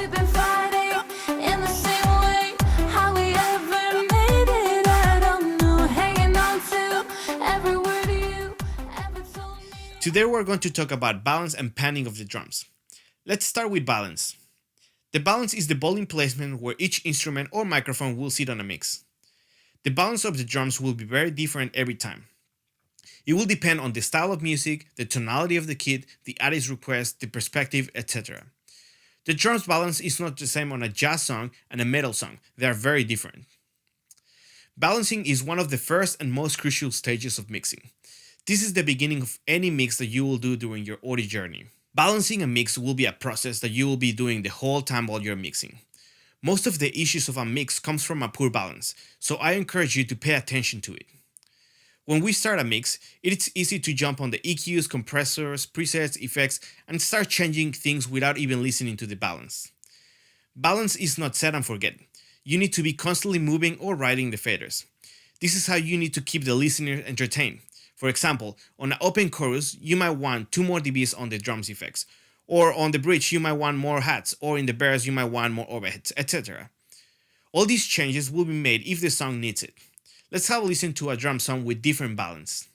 We've been fighting in the same way. How we ever made it, I don't know. Hanging on to every word you ever told me. Today we're going to talk about balance and panning of the drums. Let's start with balance. The balance is the volume placement where each instrument or microphone will sit on a mix. The balance of the drums will be very different every time. It will depend on the style of music, the tonality of the kit, the artist's request, the perspective, etc. The drums balance is not the same on a jazz song and a metal song, they are very different. Balancing is one of the first and most crucial stages of mixing. This is the beginning of any mix that you will do during your audio journey. Balancing a mix will be a process that you will be doing the whole time while you're mixing. Most of the issues of a mix comes from a poor balance, so I encourage you to pay attention to it. When we start a mix, it's easy to jump on the EQs, compressors, presets, effects, and start changing things without even listening to the balance. Balance is not set and forget. You need to be constantly moving or riding the faders. This is how you need to keep the listener entertained. For example, on an open chorus, you might want 2 more dBs on the drums effects, or on the bridge you might want more hats, or in the verse you might want more overheads, etc. All these changes will be made if the song needs it. Let's have a listen to a drum song with different balance.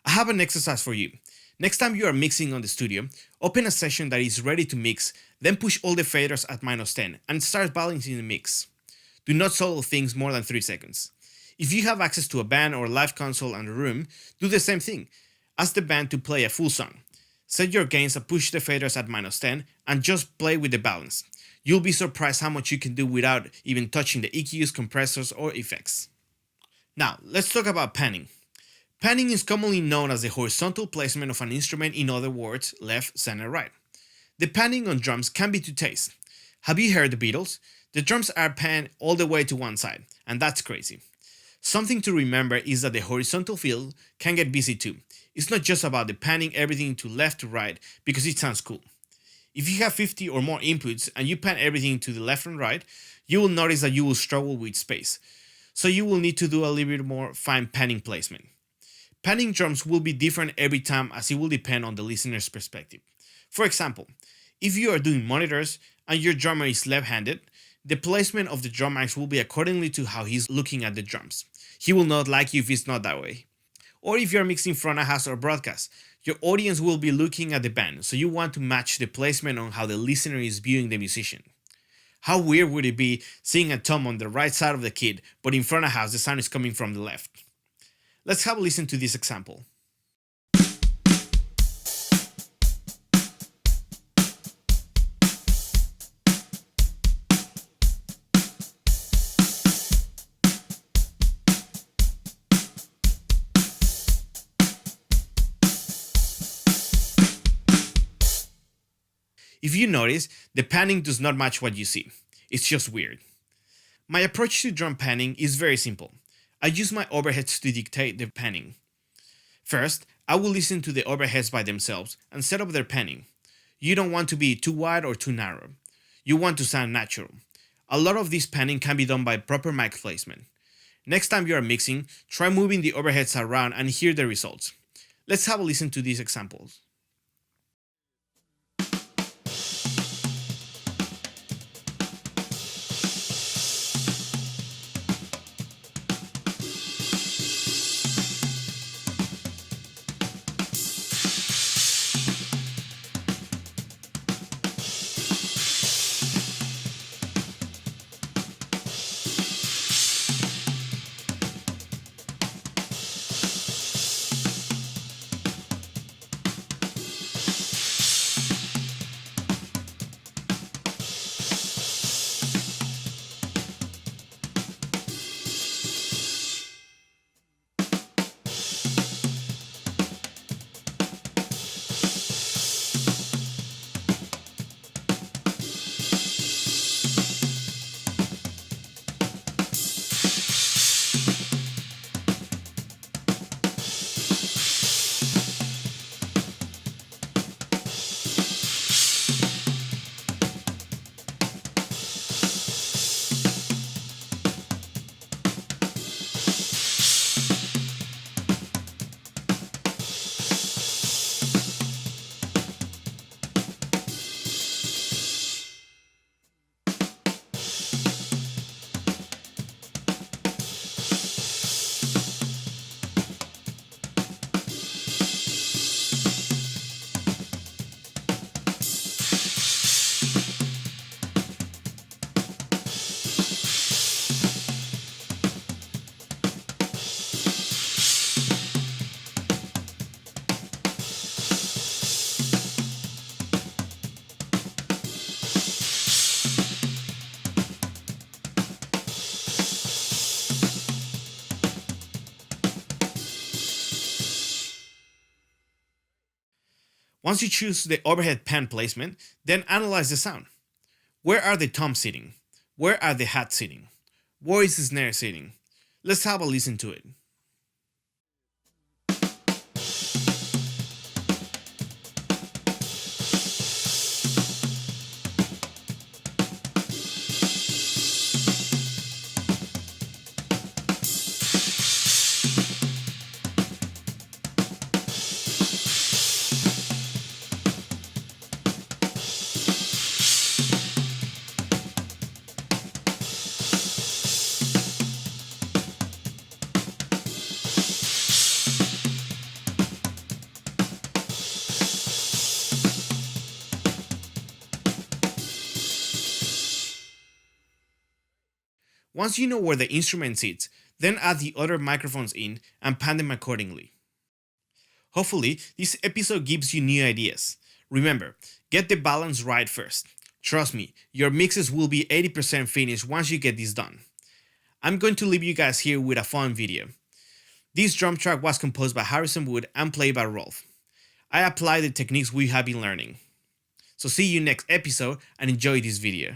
I have an exercise for you. Next time you are mixing on the studio, open a session that is ready to mix, then push all the faders at -10 and start balancing the mix. Do not solo things more than 3 seconds. If you have access to a band or live console and a room, do the same thing. Ask the band to play a full song. Set your gains and push the faders at -10 and just play with the balance. You'll be surprised how much you can do without even touching the EQs, compressors, or effects. Now, let's talk about panning. Panning is commonly known as the horizontal placement of an instrument, in other words, left, center, right. The panning on drums can be to taste. Have you heard the Beatles? The drums are panned all the way to one side, and that's crazy. Something to remember is that the horizontal field can get busy too. It's not just about the panning everything to left to right because it sounds cool. If you have 50 or more inputs and you pan everything to the left and right, you will notice that you will struggle with space. So you will need to do a little bit more fine panning placement. Panning drums will be different every time as it will depend on the listener's perspective. For example, if you are doing monitors and your drummer is left-handed, the placement of the drum mics will be accordingly to how he's looking at the drums. He will not like you if it's not that way. Or if you're mixing front of house or broadcast, your audience will be looking at the band, so you want to match the placement on how the listener is viewing the musician. How weird would it be seeing a tom on the right side of the kit, but in front of house the sound is coming from the left? Let's have a listen to this example. If you notice, the panning does not match what you see. It's just weird. My approach to drum panning is very simple. I use my overheads to dictate the panning. First, I will listen to the overheads by themselves and set up their panning. You don't want to be too wide or too narrow. You want to sound natural. A lot of this panning can be done by proper mic placement. Next time you are mixing, try moving the overheads around and hear the results. Let's have a listen to these examples. Once you choose the overhead pan placement, then analyze the sound. Where are the toms sitting? Where are the hats sitting? Where is the snare sitting? Let's have a listen to it. Once you know where the instrument sits, then add the other microphones in and pan them accordingly. Hopefully, this episode gives you new ideas. Remember, get the balance right first. Trust me, your mixes will be 80% finished once you get this done. I'm going to leave you guys here with a fun video. This drum track was composed by Harrison Wood and played by Rolf. I applied the techniques we have been learning. So see you next episode and enjoy this video.